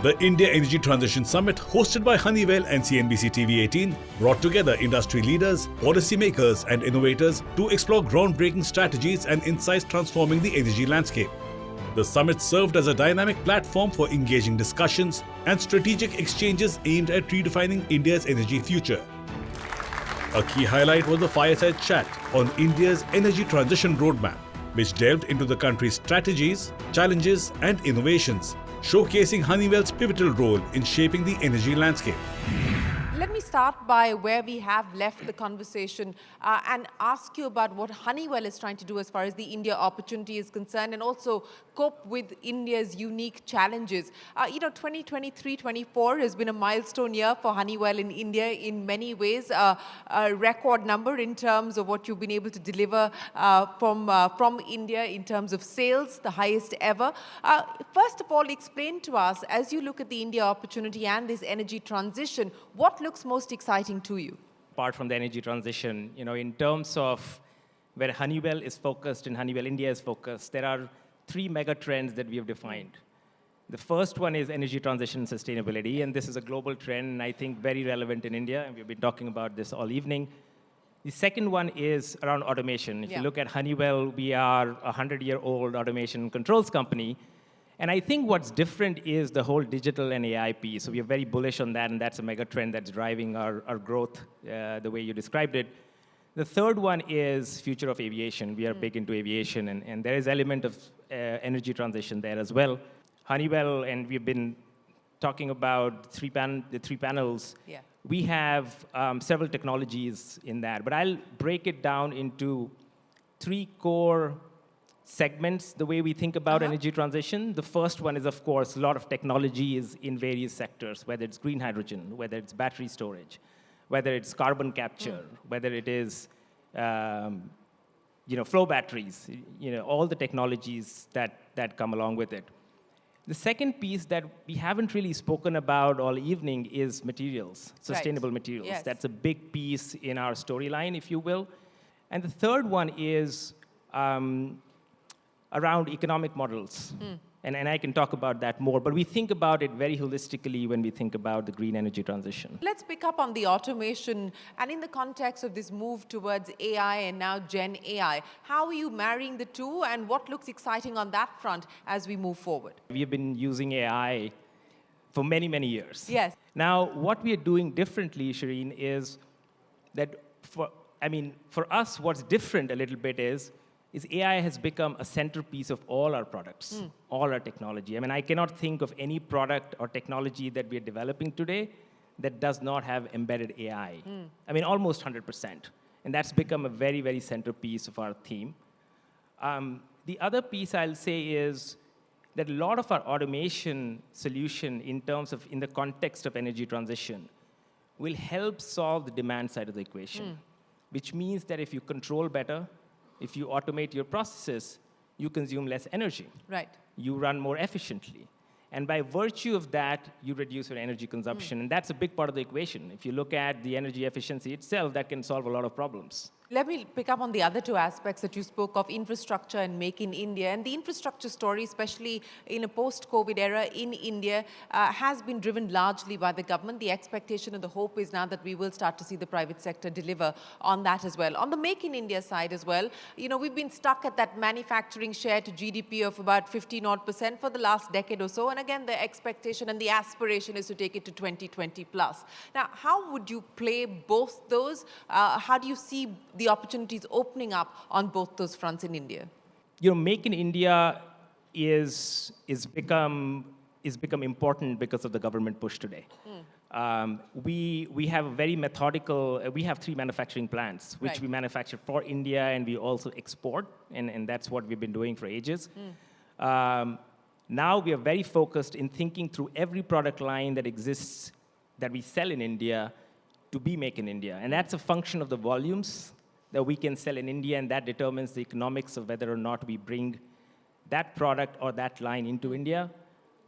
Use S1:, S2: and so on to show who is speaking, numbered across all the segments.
S1: The India Energy Transition Summit, hosted by Honeywell and CNBC-TV18, brought together industry leaders, policymakers and innovators to explore groundbreaking strategies and insights transforming the energy landscape. The summit served as a dynamic platform for engaging discussions and strategic exchanges aimed at redefining India's energy future. A key highlight was the Fireside chat on India's energy transition roadmap, which delved into the country's strategies, challenges and innovations, showcasing Honeywell's pivotal role in shaping the energy landscape.
S2: Let me start by where we have left the conversation and ask you about what Honeywell is trying to do as far as the India opportunity is concerned, and also cope with India's unique challenges. 2023-24 has been a milestone year for Honeywell in India in many ways, a record number in terms of what you've been able to deliver from India in terms of sales, the highest ever. First of all, explain to us, as you look at the India opportunity and this energy transition, what looks most exciting to you?
S3: Apart from the energy transition, in terms of where Honeywell is focused and Honeywell India is focused, there are three mega trends that we have defined. The first one is energy transition and sustainability, and this is a global trend, and I think very relevant in India, and we've been talking about this all evening. The second one is around automation. If you look at Honeywell, we are a 100-year-old automation controls company. And I think what's different is the whole digital and AI piece. So we are very bullish on that, and that's a mega trend that's driving our growth, the way you described it. The third one is future of aviation. We are big into aviation, and there is element of energy transition there as well. Honeywell, and we've been talking about the three panels. Yeah. We have several technologies in that, but I'll break it down into three core segments, the way we think about energy transition. The first one is, of course, a lot of technology is in various sectors, whether it's green hydrogen, whether it's battery storage, whether it's carbon capture, whether it is flow batteries, all the technologies that come along with it. The second piece that we haven't really spoken about all evening is materials, sustainable materials. Yes. That's a big piece in our storyline, if you will. And the third one is around economic models. And I can talk about that more, but we think about it very holistically when we think about the green energy transition.
S2: Let's pick up on the automation, and in the context of this move towards AI and now Gen AI, how are you marrying the two, and what looks exciting on that front as we move forward?
S3: We have been using AI for many, many years.
S2: Yes.
S3: Now, what we are doing differently, Shireen, is that for us, what's different a little bit is AI has become a centerpiece of all our products, all our technology. I cannot think of any product or technology that we are developing today that does not have embedded AI. Almost 100%. And that's become a very, very centerpiece of our theme. The other piece I'll say is that a lot of our automation solution in the context of energy transition will help solve the demand side of the equation, which means that if you control better, if you automate your processes, you consume less energy. Right. You run more efficiently. And by virtue of that, you reduce your energy consumption. And that's a big part of the equation. If you look at the energy efficiency itself, that can solve a lot of problems.
S2: Let me pick up on the other two aspects that you spoke of, infrastructure and Make in India. And the infrastructure story, especially in a post-COVID era in India, has been driven largely by the government. The expectation and the hope is now that we will start to see the private sector deliver on that as well. On the Make in India side as well, we've been stuck at that manufacturing share to GDP of about 50% for the last decade or so. And again, the expectation and the aspiration is to take it to 2020 plus. Now, how would you play both those? How do you see the opportunities opening up on both those fronts in India?
S3: Make in India is become important because of the government push today. We have a very methodical, we have 3 manufacturing plants, which we manufacture for India, and we also export, and that's what we've been doing for ages. Now we are very focused in thinking through every product line that exists that we sell in India to be Make in India. And that's a function of the volumes that we can sell in India, and that determines the economics of whether or not we bring that product or that line into India.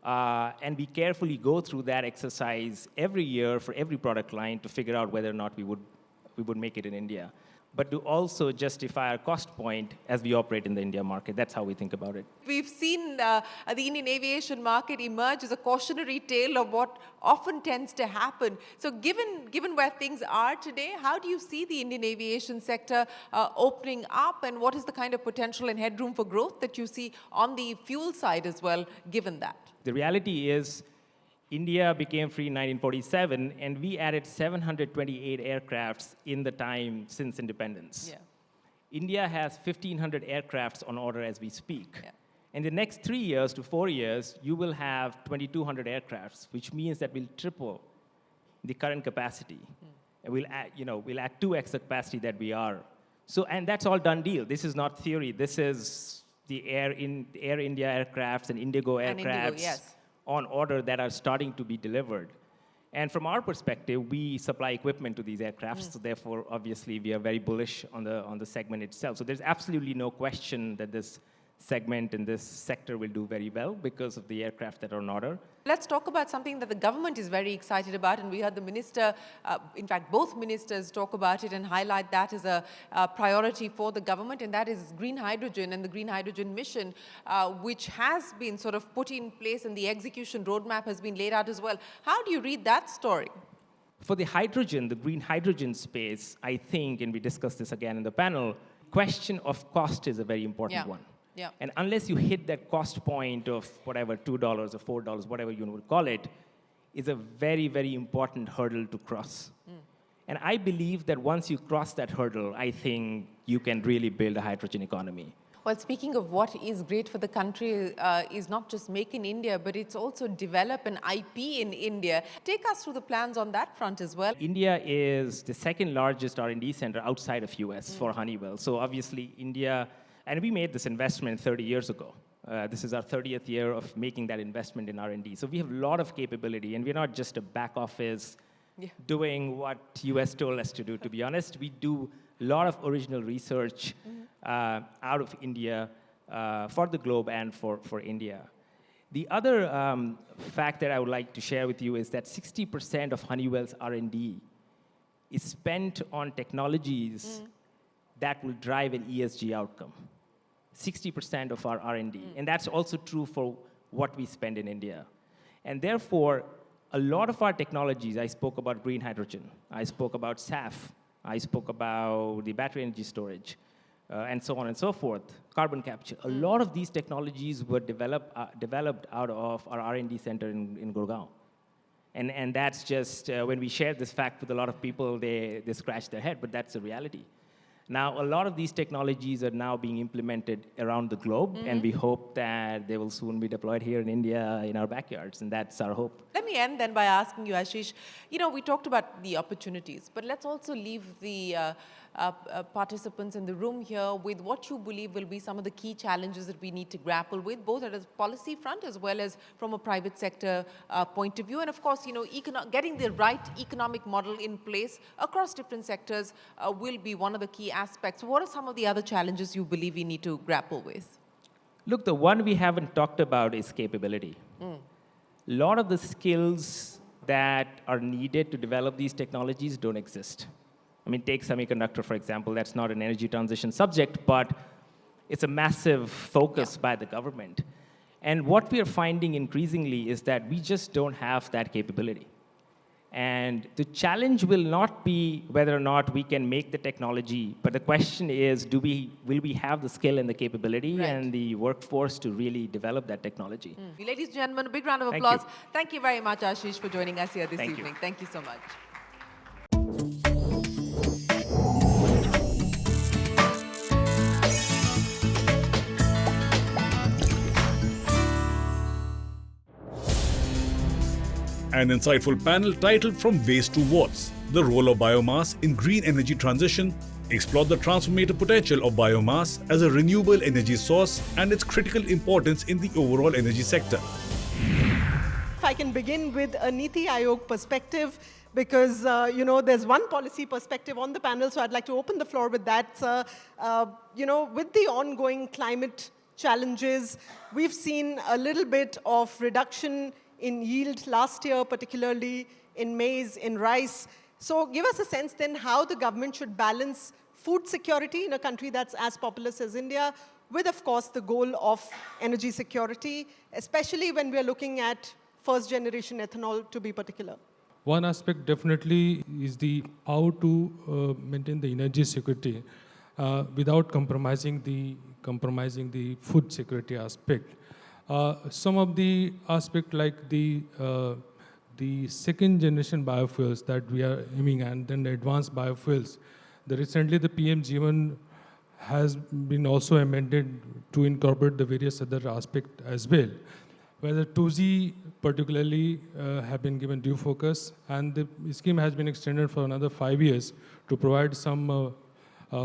S3: And we carefully go through that exercise every year for every product line to figure out whether or not we would make it in India. but to also justify our cost point as we operate in the India market. That's how we think about it.
S2: We've seen the Indian aviation market emerge as a cautionary tale of what often tends to happen. So given where things are today, how do you see the Indian aviation sector opening up, and what is the kind of potential and headroom for growth that you see on the fuel side as well, given that?
S3: The reality is India became free in 1947, and we added 728 aircrafts in the time since independence.
S2: Yeah.
S3: India has 1,500 aircrafts on order as we speak.
S2: Yeah.
S3: In the next 3 years to 4 years, you will have 2,200 aircrafts, which means that we'll triple the current capacity. And we'll add 2x the capacity that we are. So, and that's all done deal. This is not theory. This is the Air India aircrafts and Indigo aircrafts
S2: yes.
S3: on order that are starting to be delivered. And from our perspective, we supply equipment to these aircrafts, so therefore, obviously, we are very bullish on the segment itself. So there's absolutely no question that this segment in this sector will do very well because of the aircraft that are on order.
S2: Let's talk about something that the government is very excited about, and we heard the minister, in fact, both ministers talk about it and highlight that as a priority for the government, and that is green hydrogen and the green hydrogen mission, which has been sort of put in place, and the execution roadmap has been laid out as well. How do you read that story?
S3: For the hydrogen, the green hydrogen space, I think, and we discussed this again in the panel, question of cost is a very important one.
S2: Yeah.
S3: And unless you hit that cost point of whatever, $2 or $4, whatever you would call it, is a very, very important hurdle to cross. And I believe that once you cross that hurdle, I think you can really build a hydrogen economy.
S2: Well, speaking of what is great for the country is not just make in India, but it's also develop an IP in India. Take us through the plans on that front as well.
S3: India is the second largest R&D center outside of US for Honeywell. So obviously India, and we made this investment 30 years ago. This is our 30th year of making that investment in R&D. So we have a lot of capability, and we're not just a back office doing what US told us to do, to be honest. We do a lot of original research out of India for the globe and for India. The other fact that I would like to share with you is that 60% of Honeywell's R&D is spent on technologies that will drive an ESG outcome. 60% of our R&D. And that's also true for what we spend in India. And therefore, a lot of our technologies, I spoke about green hydrogen, I spoke about SAF, I spoke about the battery energy storage, and so on and so forth, carbon capture. A lot of these technologies were developed out of our R&D center in Gurgaon. And that's just, when we share this fact with a lot of people, they scratch their head, but that's the reality. Now, a lot of these technologies are now being implemented around the globe, and we hope that they will soon be deployed here in India in our backyards, and that's our hope.
S2: Let me end then by asking you, Ashish, we talked about the opportunities, but let's also leave the participants in the room here with what you believe will be some of the key challenges that we need to grapple with, both at a policy front as well as from a private sector point of view. And of course, getting the right economic model in place across different sectors will be one of the key aspects. What are some of the other challenges you believe we need to grapple with?
S3: Look, the one we haven't talked about is capability. A lot of the skills that are needed to develop these technologies don't exist. I mean, take semiconductor, for example. That's not an energy transition subject, but it's a massive focus by the government. And what we are finding increasingly is that we just don't have that capability. And the challenge will not be whether or not we can make the technology, but the question is, will we have the skill and the capability and the workforce to really develop that technology?
S2: Ladies and gentlemen, a big round of applause. Thank you very much, Ashish, for joining us here this evening. Thank you so much.
S1: An insightful panel titled From Waste to Watts, the role of biomass in green energy transition, explored the transformative potential of biomass as a renewable energy source and its critical importance in the overall energy sector.
S4: If I can begin with a Niti Aayog perspective, because there's one policy perspective on the panel, so I'd like to open the floor with that. With the ongoing climate challenges, we've seen a little bit of reduction in yield last year, particularly in maize, in rice. So give us a sense then how the government should balance food security in a country that's as populous as India, with, of course, the goal of energy security, especially when we're looking at first-generation ethanol to be particular?
S5: One aspect definitely is the how to maintain the energy security without compromising the food security aspect. Some of the aspect like the second generation biofuels that we are aiming at, and then the advanced biofuels. Recently the PM-JIVAN has been also amended to incorporate the various other aspects as well, where the 2G particularly have been given due focus, and the scheme has been extended for another 5 years to provide some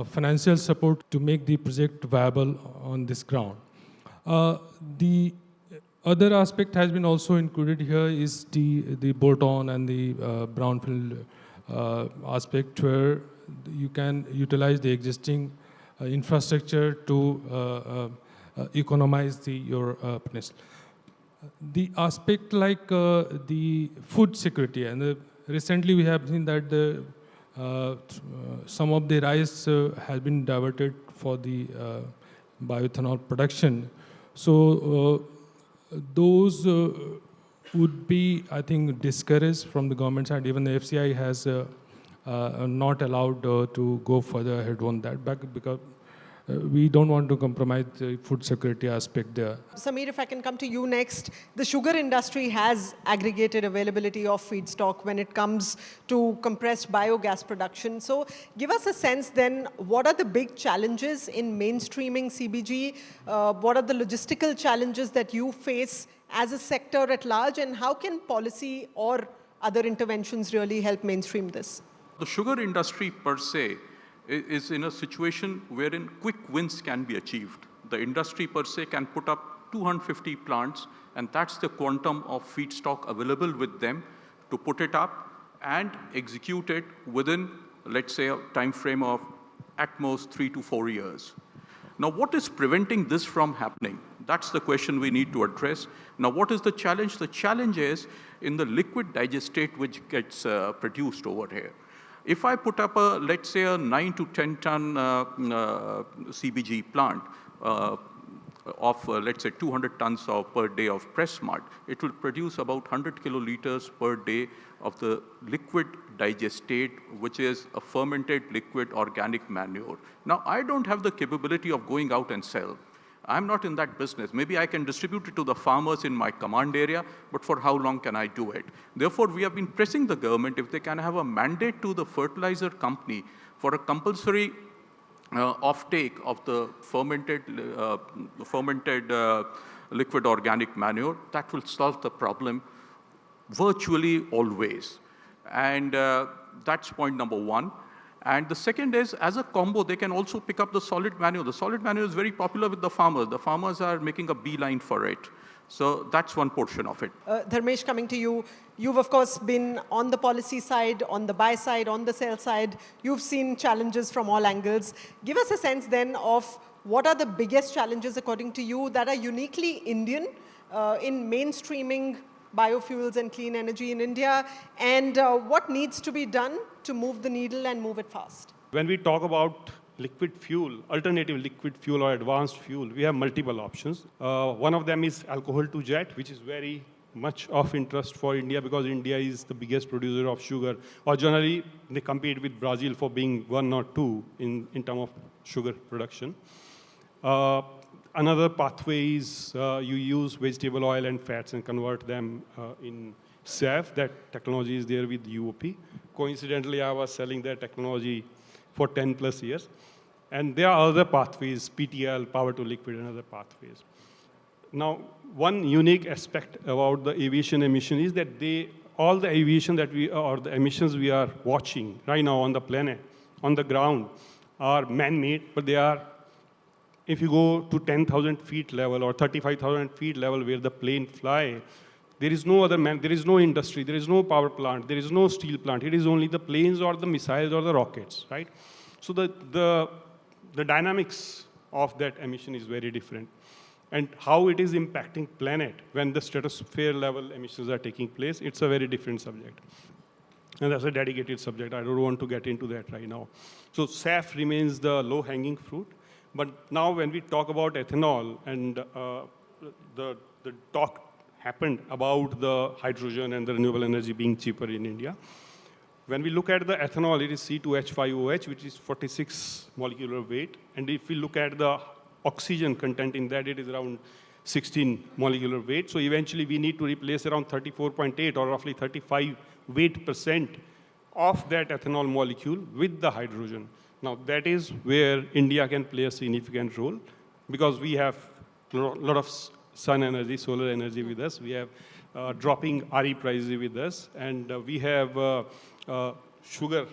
S5: financial support to make the project viable on this ground. The other aspect has been also included here is the bolt-on and the brownfield aspect, where you can utilize the existing infrastructure to economize your place. The aspect like the food security, and recently we have seen that some of the rice has been diverted for the bioethanol production. So those would be, I think, discouraged from the government side. Even the FCI has not allowed to go further ahead on that, because we don't want to compromise the food security aspect there.
S4: Sameer, if I can come to you next. The sugar industry has aggregated availability of feedstock when it comes to compressed biogas production. So give us a sense then, what are the big challenges in mainstreaming CBG? What are the logistical challenges that you face as a sector at large, and how can policy or other interventions really help mainstream this?
S6: The sugar industry per se is in a situation wherein quick wins can be achieved. The industry per se can put up 250 plants, and that's the quantum of feedstock available with them to put it up and execute it within, let's say, a time frame of at most 3 to 4 years. Now, what is preventing this from happening? That's the question we need to address. Now, what is the challenge? The challenge is in the liquid digestate which gets produced over here. If I put up a, let's say, a 9 to 10 ton CBG plant of, let's say, 200 tons per day of press mud, it will produce about 100 kiloliters per day of the liquid digestate, which is a fermented liquid organic manure. Now, I don't have the capability of going out and sell. I'm not in that business. Maybe I can distribute it to the farmers in my command area, but for how long can I do it? Therefore, we have been pressing the government if they can have a mandate to the fertilizer company for a compulsory offtake of the fermented liquid organic manure. That will solve the problem virtually always. And that's point number one. And the second is, as a combo, they can also pick up the solid manure. The solid manure is very popular with the farmers. The farmers are making a beeline for it. So that's one portion of it.
S4: Dharmesh, coming to you. You've, of course, been on the policy side, on the buy side, on the sell side. You've seen challenges from all angles. Give us a sense then of what are the biggest challenges, according to you, that are uniquely Indian in mainstreaming biofuels and clean energy in India, and what needs to be done to move the needle and move it fast?
S7: When we talk about liquid fuel, alternative liquid fuel or advanced fuel, we have multiple options. One of them is alcohol to jet, which is very much of interest for India because India is the biggest producer of sugar, or generally they compete with Brazil for being 1 or 2 in terms of sugar production. Another pathway is you use vegetable oil and fats and convert them in SAF. That technology is there with UOP. Coincidentally, I was selling that technology for 10 plus years. And there are other pathways, PTL, power to liquid, and other pathways. Now, one unique aspect about the aviation emission is that all the aviation that or the emissions we are watching right now on the planet, on the ground, are man-made, but they are, if you go to 10,000 feet level or 35,000 feet level where the plane fly, there is no other there is no industry, there is no power plant, there is no steel plant. It is only the planes or the missiles or the rockets, right? So the dynamics of that emission is very different. And how it is impacting planet when the stratosphere level emissions are taking place, it's a very different subject. And that's a dedicated subject. I don't want to get into that right now. So SAF remains the low-hanging fruit. But now when we talk about ethanol, and the talk happened about the hydrogen and the renewable energy being cheaper in India. When we look at the ethanol, it is C2H5OH, which is 46 molecular weight. And if we look at the oxygen content in that, it is around 16 molecular weight. So eventually we need to replace around 34.8 or roughly 35 weight% of that ethanol molecule with the hydrogen. Now that is where India can play a significant role, because we have a lot of sun energy, solar energy with us. We have dropping RE prices with us, and we have sugar,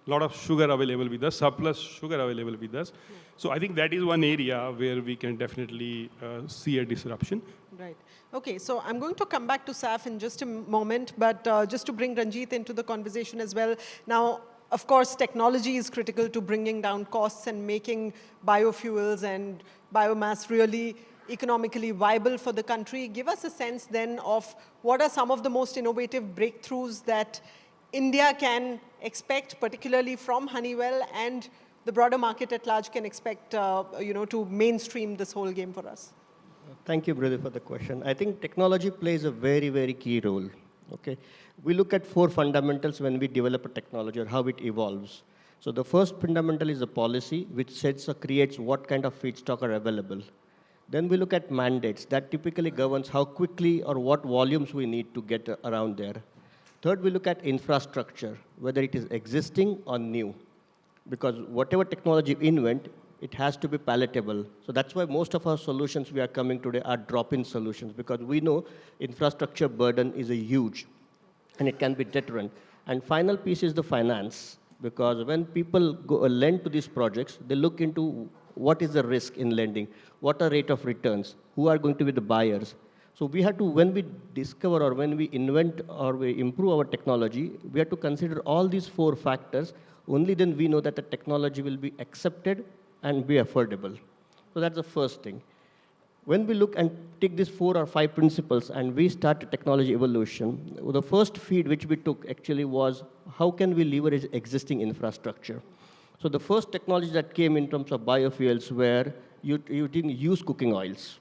S7: a lot of sugar available with us, surplus sugar available with us. So I think that is one area where we can definitely see a disruption.
S4: Right. Okay, so I'm going to come back to SAF in just a moment, but just to bring Ranjit into the conversation as well. Now, of course, technology is critical to bringing down costs and making biofuels and biomass really economically viable for the country. Give us a sense then of what are some of the most innovative breakthroughs that India can expect, particularly from Honeywell, and the broader market at large can expect to mainstream this whole game for us.
S8: Thank you, brother, for the question. I think technology plays a very, very key role. Okay, we look at 4 fundamentals when we develop a technology or how it evolves. So the first fundamental is the policy, which sets or creates what kind of feedstock are available. Then we look at mandates. That typically governs how quickly or what volumes we need to get around there. Third, we look at infrastructure, whether it is existing or new. Because whatever technology we invent, it has to be palatable. So that's why most of our solutions we are coming today are drop-in solutions, because we know infrastructure burden is a huge, and it can be deterrent. And final piece is the finance, because when people go lend to these projects, they look into what is the risk in lending, what are rate of returns, who are going to be the buyers. So we have to, when we discover or when we invent or we improve our technology, we have to consider all these 4 factors. Only then we know that the technology will be accepted and be affordable. So that's the first thing. When we look and take these 4 or 5 principles and we start a technology evolution, the first feed which we took actually was how can we leverage existing infrastructure. So the first technology that came in terms of biofuels were you didn't use cooking oils.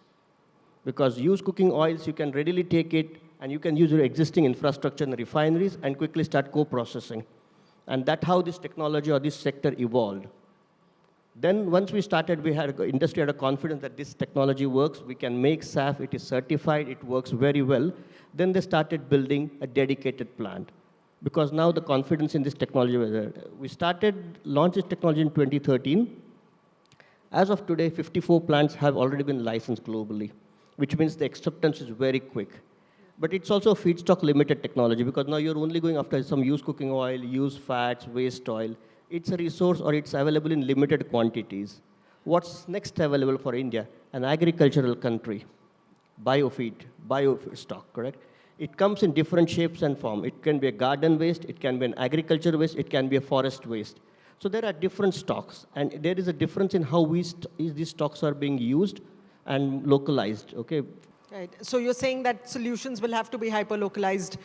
S8: Because used cooking oils, you can readily take it and you can use your existing infrastructure in refineries and quickly start co-processing. And that's how this technology or this sector evolved. Then once we started, industry had a confidence that this technology works, we can make SAF, it is certified, it works very well. Then they started building a dedicated plant. Because now the confidence in this technology was there. We launched this technology in 2013. As of today, 54 plants have already been licensed globally, which means the acceptance is very quick. But it's also a feedstock limited technology, because now you're only going after some used cooking oil, used fats, waste oil. It's a resource or it's available in limited quantities. What's next available for India? An agricultural country, biostock, correct? It comes in different shapes and form. It can be a garden waste, it can be an agriculture waste, it can be a forest waste. So there are different stocks, and there is a difference in how these stocks are being used and localized, okay?
S4: Right. So you're saying that solutions will have to be hyper-localized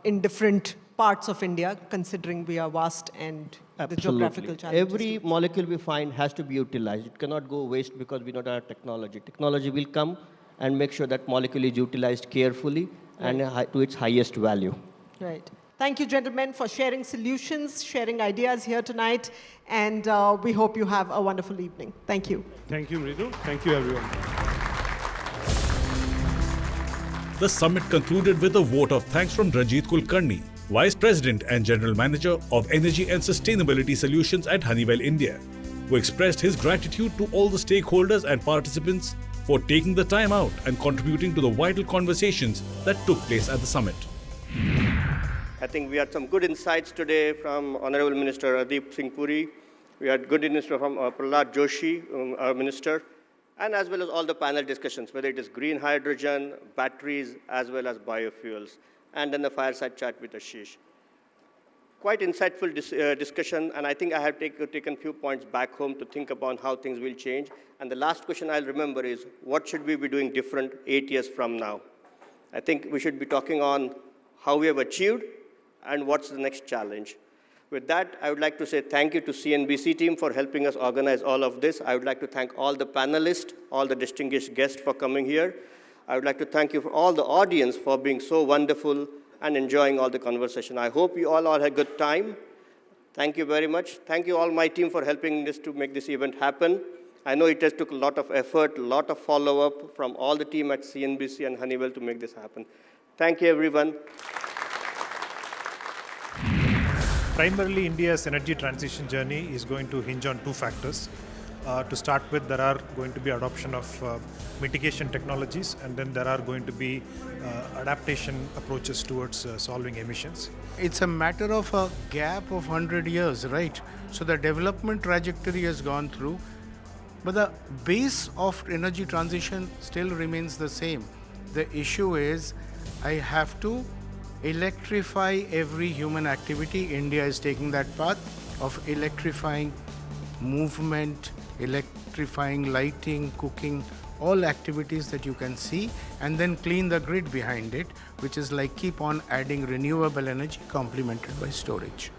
S4: in different parts of India, considering we are vast and the geographical challenges.
S8: Every molecule we find has to be utilized. It cannot go waste because we don't have technology. Technology will come and make sure that molecule is utilized carefully and to its highest value.
S4: Right. Thank you, gentlemen, for sharing solutions, sharing ideas here tonight, and we hope you have a wonderful evening. Thank you.
S7: Thank you, Mridu. Thank you, everyone.
S1: The summit concluded with a vote of thanks from Ranjit Kulkarni, Vice President and General Manager of Energy and Sustainability Solutions at Honeywell India, who expressed his gratitude to all the stakeholders and participants for taking the time out and contributing to the vital conversations that took place at the summit.
S8: I think we had some good insights today from Honorable Minister Hardeep Singh Puri. We had good insights from Prahlad Joshi, our Minister, and as well as all the panel discussions, whether it is green hydrogen, batteries, as well as biofuels, and then the fireside chat with Ashish. Quite insightful discussion, and I think I have taken a few points back home to think about how things will change. And the last question I'll remember is, what should we be doing different 8 years from now? I think we should be talking on how we have achieved and what's the next challenge. With that, I would like to say thank you to CNBC team for helping us organize all of this. I would like to thank all the panelists, all the distinguished guests for coming here. I would like to thank you for all the audience for being so wonderful and enjoying all the conversation. I hope you all had a good time. Thank you very much. Thank you all my team for helping us to make this event happen. I know it has took a lot of effort, a lot of follow-up from all the team at CNBC and Honeywell to make this happen. Thank you, everyone.
S9: Primarily, India's energy transition journey is going to hinge on two factors. To start with, there are going to be adoption of mitigation technologies, and then there are going to be adaptation approaches towards solving emissions.
S10: It's a matter of a gap of 100 years, right? So the development trajectory has gone through, but the base of energy transition still remains the same. The issue is, I have to electrify every human activity. India is taking that path of electrifying movement, electrifying lighting, cooking, all activities that you can see, and then clean the grid behind it, which is like keep on adding renewable energy complemented by storage.